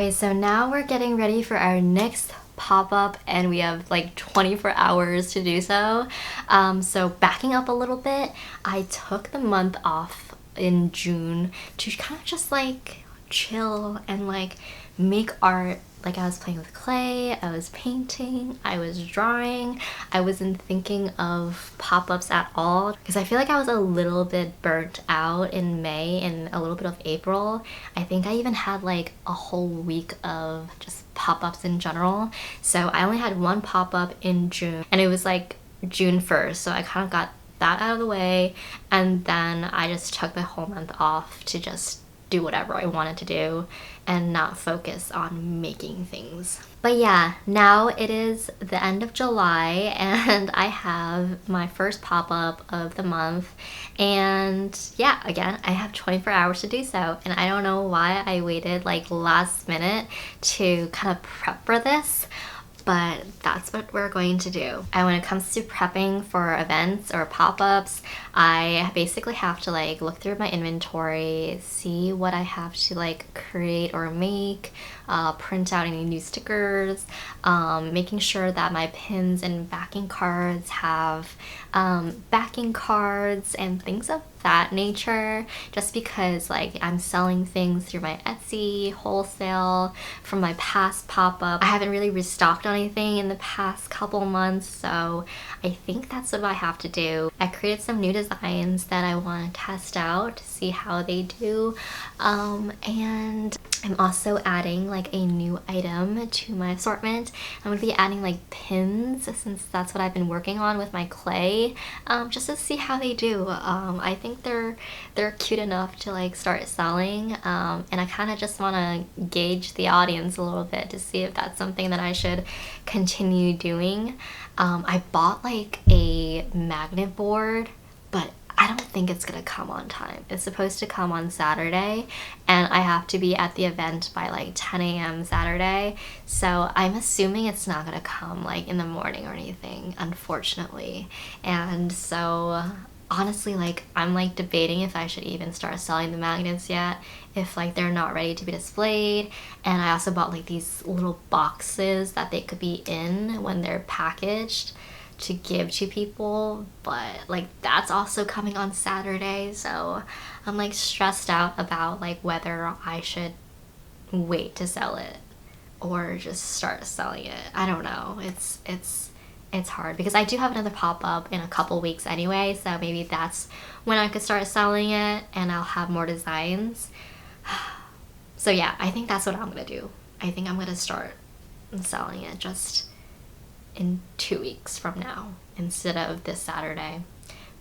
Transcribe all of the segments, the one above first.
Okay, so now we're getting ready for our next pop-up and we have like 24 hours to do so. So backing up a little bit, I took the month off in June to kind of just like chill and like make art. Like I was playing with clay, I was painting, I was drawing. I wasn't thinking of pop-ups at all because I feel like I was a little bit burnt out in May and a little bit of April. I think I even had like a whole week of just pop-ups in general. So I only had one pop-up in June and it was like June 1st. So I kind of got that out of the way and then I just took the whole month off to just do whatever I wanted to do and not focus on making things. But yeah, now it is the end of July and I have my first pop-up of the month, and yeah, again, I have 24 hours to do so, and I don't know why I waited like last minute to kind of prep for this, but that's what we're going to do. And when it comes to prepping for events or pop-ups, I basically have to like look through my inventory, see what I have to like create or make, print out any new stickers, making sure that my pins and backing cards have backing cards and things of that nature, just because like I'm selling things through my Etsy wholesale from my past pop-up. I haven't really restocked on anything in the past couple months, so I think that's what I have to do. I created some new designs that I want to test out to see how they do, and I'm also adding like a new item to my assortment. I'm gonna be adding like pins, since that's what I've been working on with my clay, just to see how they do. I think they're cute enough to like start selling, and I kind of just want to gauge the audience a little bit to see if that's something that I should continue doing. I bought like a magnet board, but I don't think it's gonna come on time. It's supposed to come on Saturday and I have to be at the event by like 10 a.m. Saturday. So I'm assuming it's not gonna come like in the morning or anything, unfortunately. And so honestly, like I'm like debating if I should even start selling the magnets yet, if like they're not ready to be displayed. And I also bought like these little boxes that they could be in when they're packaged to give to people, but like that's also coming on Saturday, so I'm like stressed out about like whether I should wait to sell it or just start selling it. I don't know. It's hard because I do have another pop-up in a couple weeks anyway, so maybe that's when I could start selling it and I'll have more designs. So yeah, I think that's what I'm gonna do. I think I'm gonna start selling it just in 2 weeks from now instead of this Saturday.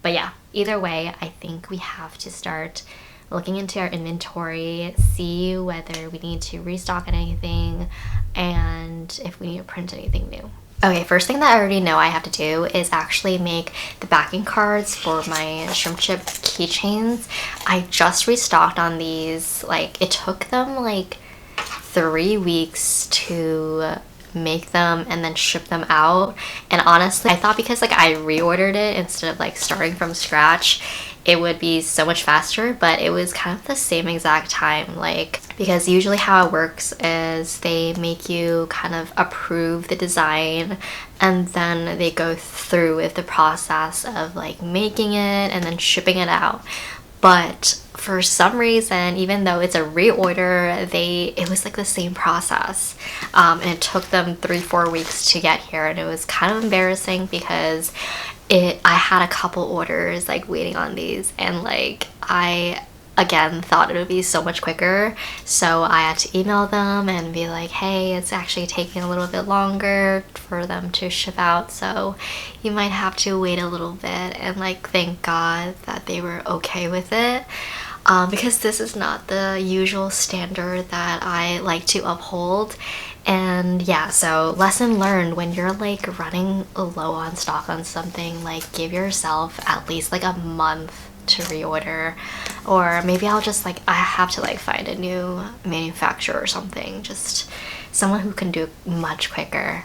But yeah, either way, I think we have to start looking into our inventory, see whether we need to restock anything and if we need to print anything new. Okay, first thing that I already know I have to do is actually make the backing cards for my shrimp chip keychains. I just restocked on these. Like it took them like 3 weeks to make them and then ship them out, and honestly I thought because like I reordered it instead of like starting from scratch it would be so much faster, but it was kind of the same exact time, like because usually how it works is they make you kind of approve the design and then they go through with the process of like making it and then shipping it out. But for some reason, even though it's a reorder, it was like the same process, and it took them 3-4 weeks to get here, and it was kind of embarrassing because I had a couple orders like waiting on these, and like I again thought it would be so much quicker, so I had to email them and be like, hey, it's actually taking a little bit longer for them to ship out, so you might have to wait a little bit. And like thank God that they were okay with it, because this is not the usual standard that I like to uphold. And yeah, so lesson learned, when you're like running low on stock on something, like give yourself at least like a month to reorder, or maybe I'll just like I have to like find a new manufacturer or something, just someone who can do it much quicker.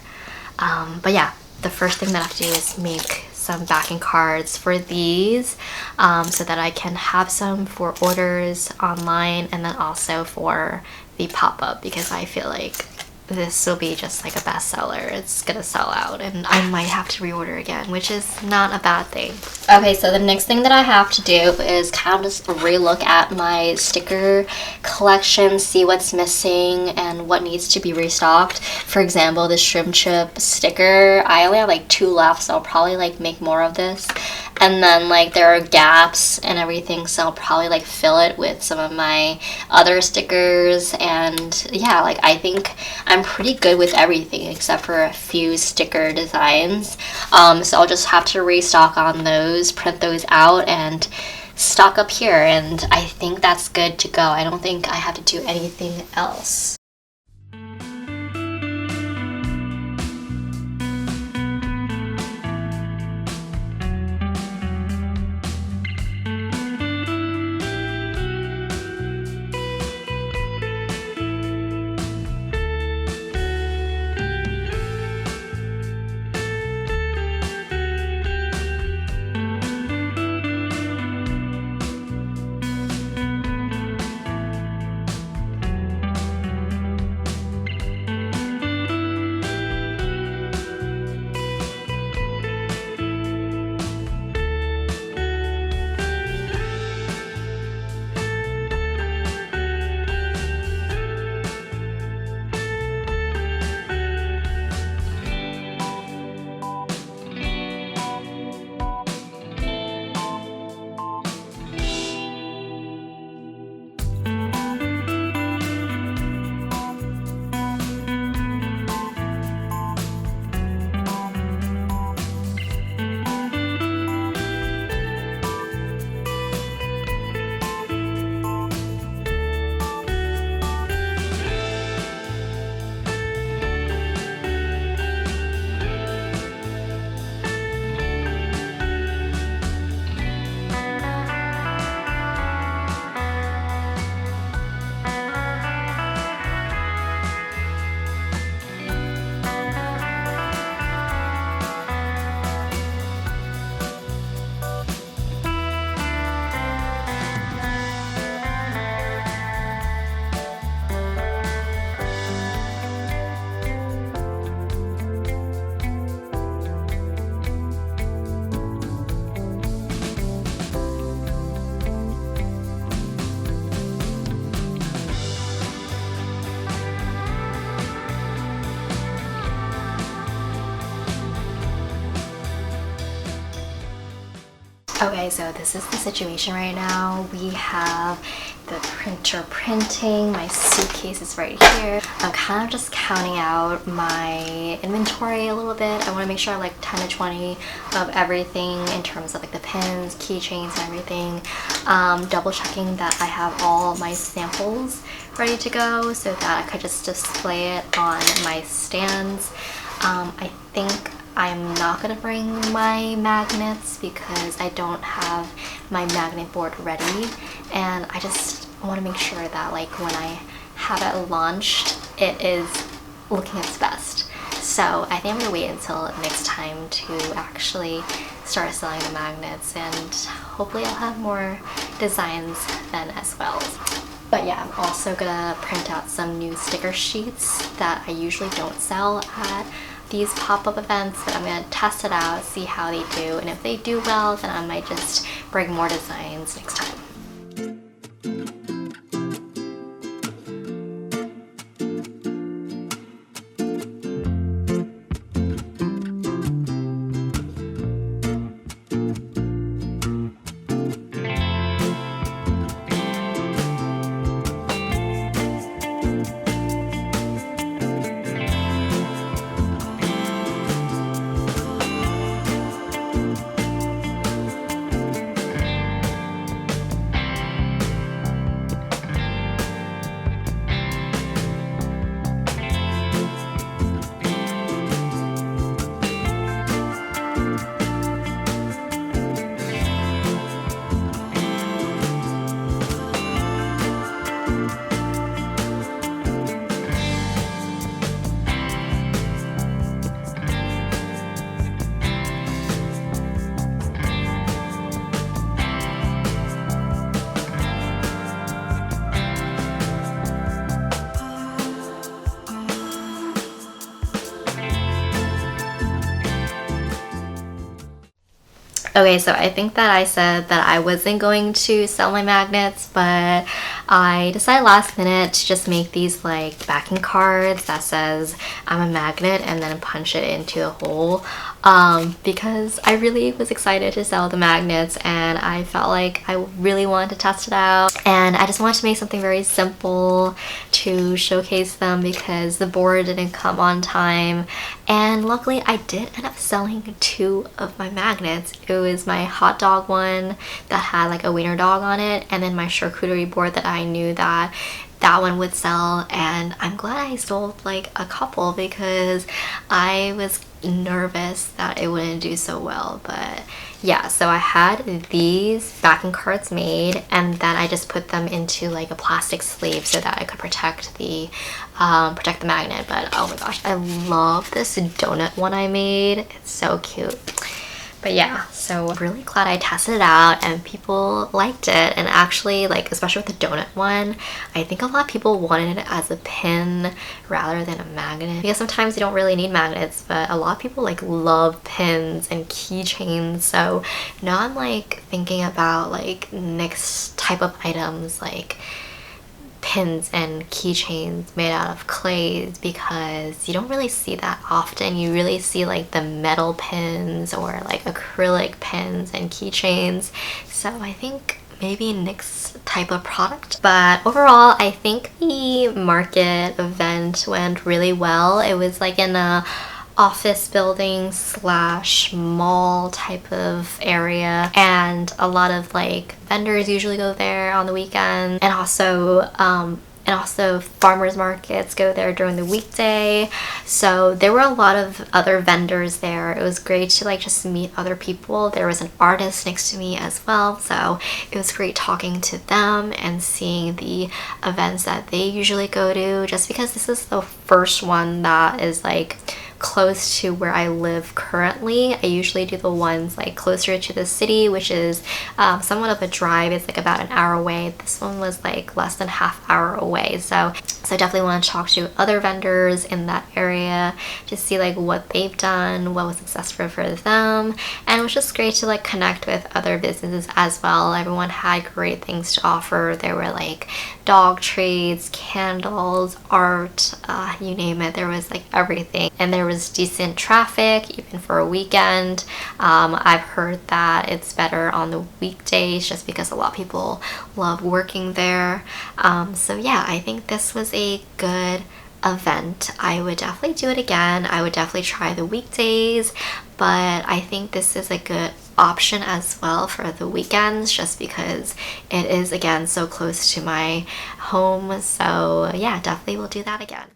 But yeah, the first thing that I have to do is make some backing cards for these, so that I can have some for orders online and then also for the pop-up because I feel like this will be just like a bestseller. It's gonna sell out and I might have to reorder again, which is not a bad thing. Okay, so the next thing that I have to do is kind of just relook at my sticker collection, see what's missing and what needs to be restocked. For example, the shrimp chip sticker, I only have like 2 left, so I'll probably like make more of this. And then like there are gaps and everything, so I'll probably like fill it with some of my other stickers. And yeah, like I think I'm pretty good with everything except for a few sticker designs. So I'll just have to restock on those, print those out, and stock up here. And I think that's good to go. I don't think I have to do anything else. Okay, so this is the situation right now. We have the printer printing, my suitcase is right here. I'm kind of just counting out my inventory a little bit. I want to make sure I have like 10 to 20 of everything in terms of like the pins, keychains, and everything. Double checking that I have all my samples ready to go so that I could just display it on my stands. I think I'm not gonna bring my magnets because I don't have my magnet board ready, and I just want to make sure that like when I have it launched, it is looking its best. So I think I'm gonna wait until next time to actually start selling the magnets, and hopefully I'll have more designs then as well. But yeah, I'm also gonna print out some new sticker sheets that I usually don't sell at these pop-up events, but I'm gonna test it out, see how they do, and if they do well, then I might just bring more designs next time. Okay, so I think that I said that I wasn't going to sell my magnets, but I decided last minute to just make these like backing cards that says I'm a magnet and then punch it into a hole, because I really was excited to sell the magnets and I felt like I really wanted to test it out, and I just wanted to make something very simple to showcase them because the board didn't come on time. And luckily I did end up selling 2 of my magnets. It was my hot dog one that had like a wiener dog on it, and then my charcuterie board that I knew that one would sell. And I'm glad I sold like a couple because I was nervous that it wouldn't do so well. But yeah, so I had these backing cards made, and then I just put them into like a plastic sleeve so that I could protect the magnet. But oh my gosh, I love this donut one I made. It's so cute. But yeah, so I'm really glad I tested it out and people liked it. And actually, like, especially with the donut one, I think a lot of people wanted it as a pin rather than a magnet, because sometimes you don't really need magnets, but a lot of people like love pins and keychains. So now I'm like thinking about like next type of items, like pins and keychains made out of clays, because you don't really see that often. You really see like the metal pins or like acrylic pins and keychains. So I think maybe next type of product. But overall, I think the market event went really well. It was like in a office building slash mall type of area, and a lot of like vendors usually go there on the weekend, and also farmers markets go there during the weekday. So there were a lot of other vendors there. It was great to like just meet other people. There was an artist next to me as well, so it was great talking to them and seeing the events that they usually go to, just because this is the first one that is like close to where I live currently. I usually do the ones like closer to the city, which is somewhat of a drive. It's like about an hour away. This one was like less than half hour away. So I definitely want to talk to other vendors in that area to see like what they've done, what was successful for them. And it was just great to like connect with other businesses as well. Everyone had great things to offer. There were like dog treats, candles, art, you name it. There was like everything. And there was decent traffic even for a weekend. I've heard that it's better on the weekdays just because a lot of people love working there. So yeah, I think this was a good event. I would definitely do it again. I would definitely try the weekdays, but I think this is a good option as well for the weekends, just because it is again so close to my home. So yeah, definitely will do that again.